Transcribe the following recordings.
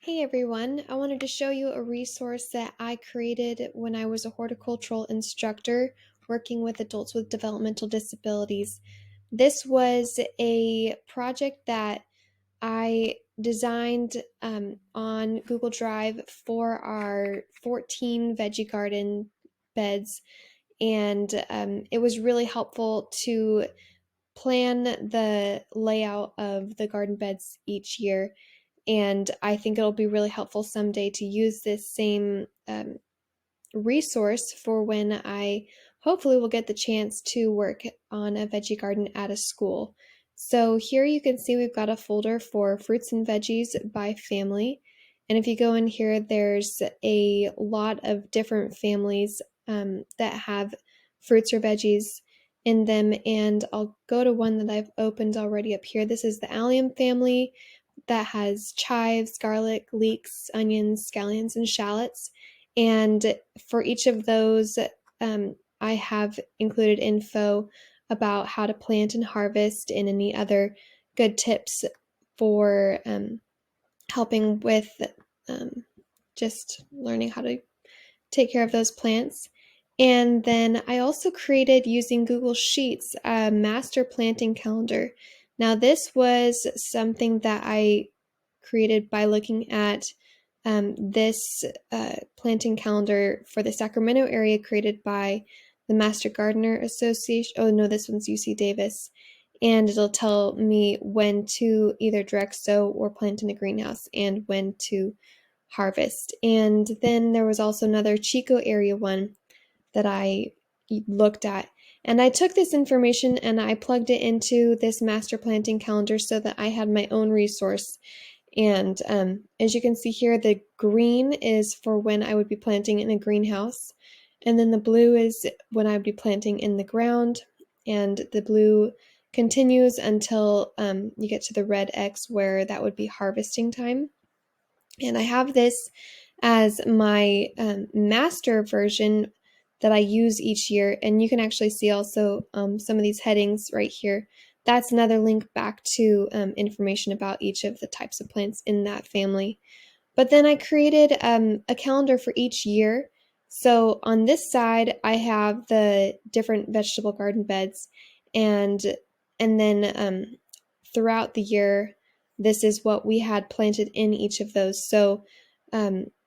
Hey everyone, I wanted to show you a resource that I created when I was a horticultural instructor working with adults with developmental disabilities. This was a project that I designed on Google Drive for our 14 veggie garden beds, and it was really helpful to plan the layout of the garden beds each year. And I think it'll be really helpful someday to use this same resource for when I hopefully will get the chance to work on a veggie garden at a school. So here you can see we've got a folder for fruits and veggies by family. And if you go in here, there's a lot of different families that have fruits or veggies in them. And I'll go to one that I've opened already up here. This is the allium family that has chives, garlic, leeks, onions, scallions, and shallots. And for each of those, I have included info about how to plant and harvest and any other good tips for helping with um, just learning how to take care of those plants. And then I also created, using Google Sheets, a master planting calendar. Now, this was something that I created by looking at this planting calendar for the Sacramento area created by the Master Gardener Association. Oh, no, this one's UC Davis. And it'll tell me when to either direct sow or plant in the greenhouse and when to harvest. And then there was also another Chico area one that I looked at. And I took this information and I plugged it into this master planting calendar so that I had my own resource. And as you can see here, the green is for when I would be planting in a greenhouse. And then the blue is when I would be planting in the ground. And the blue continues until you get to the red X, where that would be harvesting time. And I have this as my master version that I use each year. And you can actually see also some of these headings right here. That's another link back to information about each of the types of plants in that family. But then I created a calendar for each year. So on this side, I have the different vegetable garden beds, and then throughout the year, this is what we had planted in each of those. So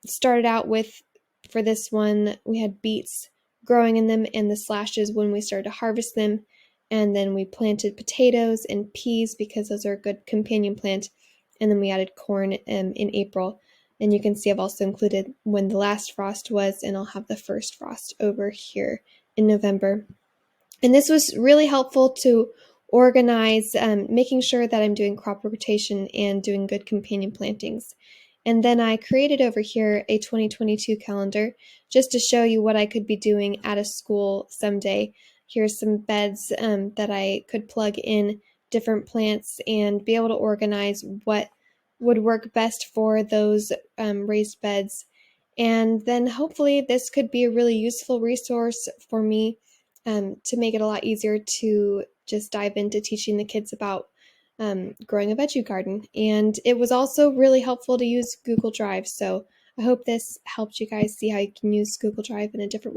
started out with, for this one, we had beets growing in them and the slashes when we started to harvest them. And then we planted potatoes and peas because those are a good companion plant. And then we added corn in April. And you can see I've also included when the last frost was, and I'll have the first frost over here in November. And this was really helpful to organize, making sure that I'm doing crop rotation and doing good companion plantings. And then I created over here a 2022 calendar just to show you what I could be doing at a school someday. Here's some beds that I could plug in different plants and be able to organize what would work best for those raised beds. And then hopefully this could be a really useful resource for me to make it a lot easier to just dive into teaching the kids about growing a veggie garden. And it was also really helpful to use Google Drive. So I hope this helped you guys see how you can use Google Drive in a different way.